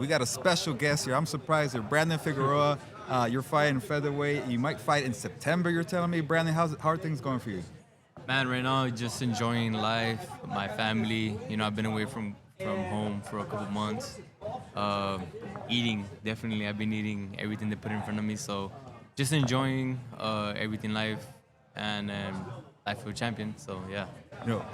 We got a special guest here. I'm surprised here. Brandon Figueroa, you're fighting featherweight. You might fight in September, you're telling me. Brandon, how are things going for you? Man, right now just enjoying life, my family. I've been away from home for a couple months. Uh, Eating, definitely. I've been eating everything they put in front of me. So just enjoying everything life and life of a champion. So yeah.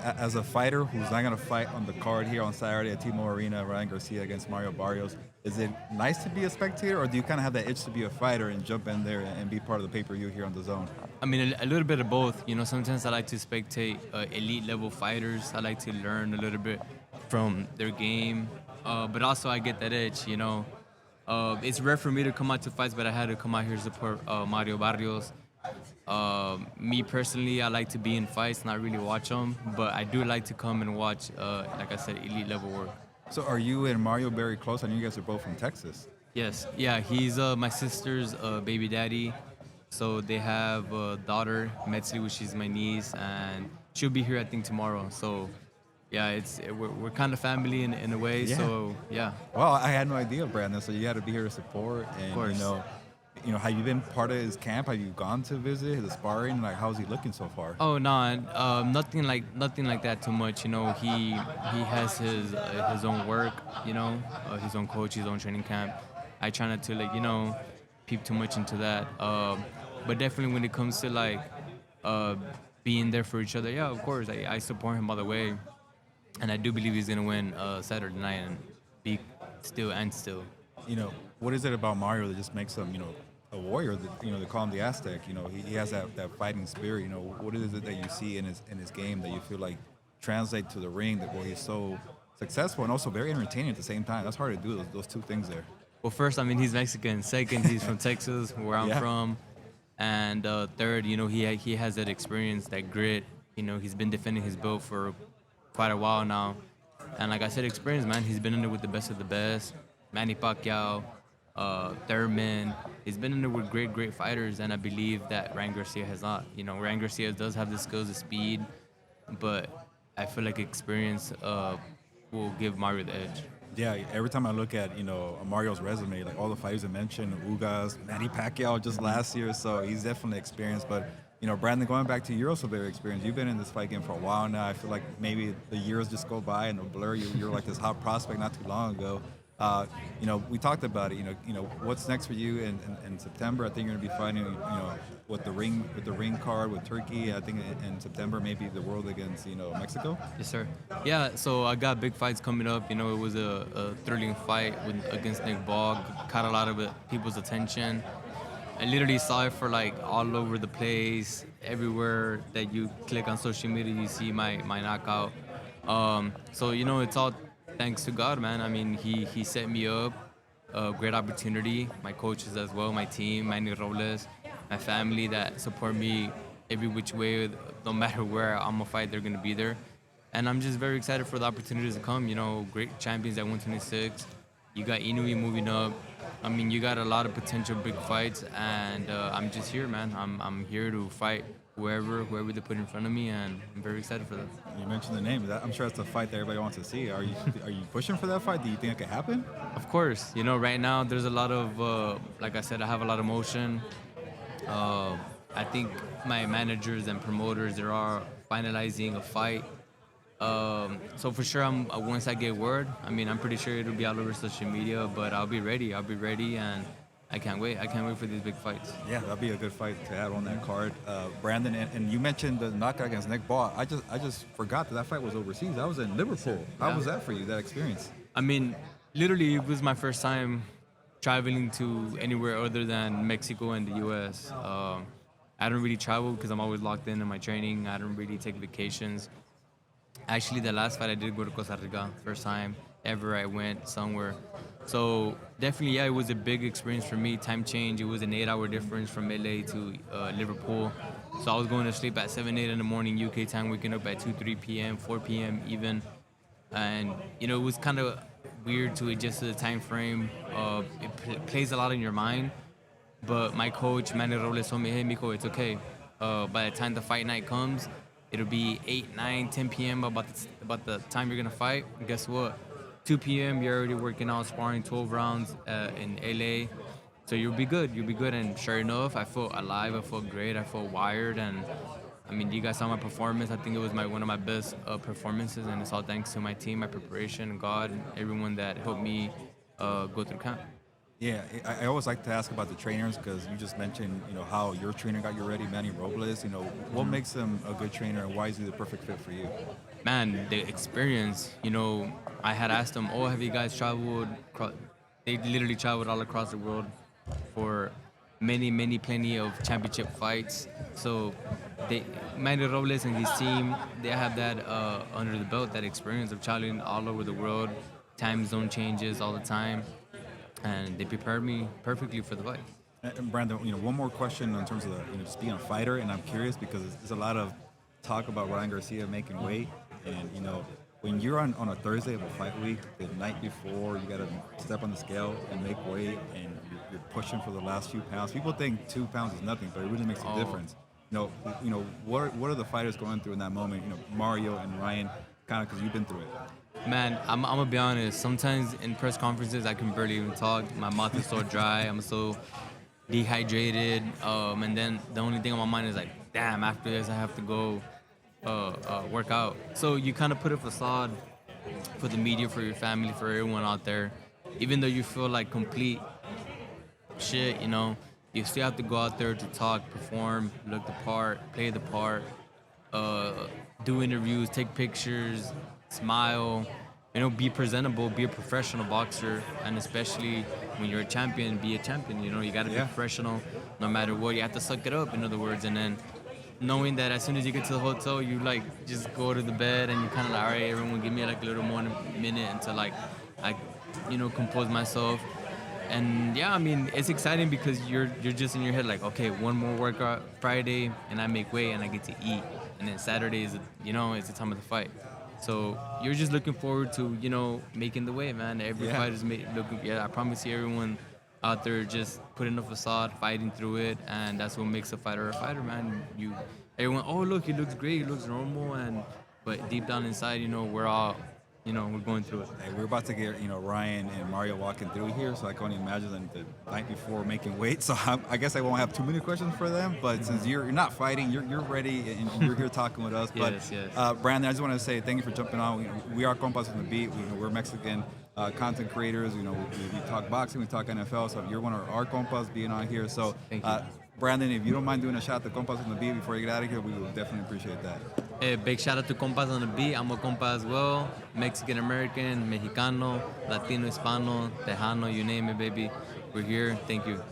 As a fighter who's not going to fight on the card here on Saturday at T-Mobile Arena, Ryan Garcia against Mario Barrios, is it nice to be a spectator, or do you kind of have that itch to be a fighter and jump in there and be part of the pay-per-view here on the zone? I mean, a little bit of both. Sometimes I like to spectate elite level fighters. I like to learn a little bit from their game, but also I get that edge. It's rare for me to come out to fights, but I had to come out here to support Mario Barrios. Me personally, I like to be in fights, not really watch them, but I do like to come and watch, like I said, elite level work. So are you and Mario very close? I know you guys are both from Texas. Yes, yeah, he's my sister's baby daddy. So they have a daughter, Metzli, which is my niece, and she'll be here, I think, tomorrow. So yeah, we're kind of family in a way. Yeah. So yeah, Well, I had no idea, Brandon. So you had to be here to support, and of course. have you been part of his camp? Have you gone to visit his sparring? Like, how's he looking so far? Oh no, nothing like that too much. He has his own work. His own coach, his own training camp. I try not to peep too much into that. But definitely when it comes to being there for each other, yeah, of course, I support him all the way, and I do believe he's gonna win Saturday night and be still. What is it about Mario that just makes him, a warrior? They call him the Aztec. He has that fighting spirit. What is it that you see in his game that you feel like translate to the ring that where he's so successful and also very entertaining at the same time? That's hard to do those two things there. Well, first, I mean, he's Mexican. Second, he's from Texas, where I'm Yeah. from. And third, he has that experience, that grit. He's been defending his belt for quite a while now. And like I said, experience, man. He's been in there with the best of the best. Manny Pacquiao, Thurman. He's been in there with great fighters. And I believe that Ryan Garcia has not. Ryan Garcia does have the skills, the speed. But I feel like experience will give Mario the edge. Yeah, every time I look at Mario's resume, like all the fighters I mentioned, Ugas, Manny Pacquiao just last year, so he's definitely experienced. But Brandon, going back to you're also very experienced. You've been in this fight game for a while now. I feel like maybe the years just go by and they'll blur. You're like this hot prospect not too long ago. We talked about it. What's next for you in September? I think you're gonna be fighting, with the ring card with Turkey. I think in September maybe the world against Mexico. Yes, sir. Yeah, so I got big fights coming up. It was a thrilling fight against Nick Bogg. Caught a lot of people's attention. I literally saw it for all over the place. Everywhere that you click on social media, you see my knockout. So it's all thanks to God, man. I mean, he set me up. A great opportunity. My coaches as well, my team, Manny Robles, my family that support me every which way, no matter where I'm gonna fight, they're gonna be there. And I'm just very excited for the opportunities to come. Great champions at 126. You got Inoue moving up. I mean, you got a lot of potential big fights, and I'm just here, man. I'm here to fight whoever they put in front of me, and I'm very excited for that. You mentioned the name. I'm sure that's the fight that everybody wants to see. Are you pushing for that fight? Do you think it could happen? Of course. Right now there's a lot of, like I said, I have a lot of motion. I think my managers and promoters, they are finalizing a fight. So for sure, once I get word, I mean, I'm pretty sure it'll be all over social media, but I'll be ready, and I can't wait. I can't wait for these big fights. Yeah, that'd be a good fight to have on that card. Brandon, and you mentioned the knockout against Nick Ball. I just forgot that fight was overseas. That was in Liverpool. How was that for you, that experience? I mean, literally, it was my first time traveling to anywhere other than Mexico and the U.S. I don't really travel because I'm always locked in my training. I don't really take vacations. Actually, the last fight I did go to Costa Rica. First time ever I went somewhere. So definitely, yeah, it was a big experience for me. Time change. It was an 8-hour difference from LA to Liverpool. So I was going to sleep at 7, 8 in the morning UK time, waking up at 2, 3 p.m., 4 p.m. even. And, it was kind of weird to adjust to the time frame. Plays a lot in your mind. But my coach, Manny Robles, told me, hey, Mico, it's okay. By the time the fight night comes, it'll be 8, 9, 10 p.m. about the time you're going to fight. And guess what? 2 p.m. You're already working out, sparring 12 rounds in LA. So you'll be good. You'll be good. And sure enough, I felt alive. I felt great. I felt wired. And I mean, you guys saw my performance. I think it was one of my best performances, and it's all thanks to my team, my preparation, God, and everyone that helped me go through camp. Yeah, I always like to ask about the trainers because you just mentioned, how your trainer got you ready, Manny Robles. What makes him a good trainer and why is he the perfect fit for you? Man, the experience. I had asked them, "Oh, have you guys traveled?" They literally traveled all across the world for plenty of championship fights. So, Manny Robles and his team, they have that under the belt, that experience of traveling all over the world, time zone changes all the time, and they prepared me perfectly for the fight. And Brandon, one more question in terms of just being a fighter, and I'm curious because there's a lot of talk about Ryan Garcia making weight, and when you're on a Thursday of a fight week, the night before you got to step on the scale and make weight, and you're pushing for the last few pounds. People think 2 pounds is nothing, but it really makes a difference. What are the fighters going through in that moment? Mario and Ryan, kind of because you've been through it. Man, I'm gonna be honest. Sometimes in press conferences, I can barely even talk. My mouth is so dry. I'm so dehydrated. And then the only thing on my mind is like, damn, after this, I have to go work out. So you kind of put a facade for the media, for your family, for everyone out there. Even though you feel like complete shit, you still have to go out there to talk, perform, look the part, play the part, uh, do interviews, take pictures, smile, be presentable, be a professional boxer, and especially when you're a champion, be a champion. You got to be professional, no matter what. You have to suck it up, in other words, and then knowing that as soon as you get to the hotel, you like just go to the bed and you kind of like, all right, everyone, give me like a little more minute until like I, compose myself. And yeah, I mean, it's exciting because you're just in your head like, okay, one more workout Friday and I make weight and I get to eat, and then Saturday is it's the time of the fight. So you're just looking forward to making the weight, man. Every fight is looking. Yeah, I promise you, everyone out there just putting a facade, fighting through it, and that's what makes a fighter, man. Everyone, oh look, he looks great, he looks normal, but deep down inside, we're all, we're going through it. Hey, we're about to get Ryan and Mario walking through here, so I can only imagine the night before making weight. So I guess I won't have too many questions for them. But since you're not fighting, you're ready and you're here talking with us. But Yes. Brandon, I just want to say thank you for jumping on. We are compas on the beat. We're Mexican content creators. We talk boxing, we talk NFL. So you're one of our compas being on here. So Thank you. Brandon, if you don't mind doing a shot to compas on the beat before you get out of here, we will definitely appreciate that. Hey, big shout out to compas on the beat. I'm a compa as well. Mexican American, Mexicano, Latino, Hispano, Tejano, you name it, baby. We're here. Thank you.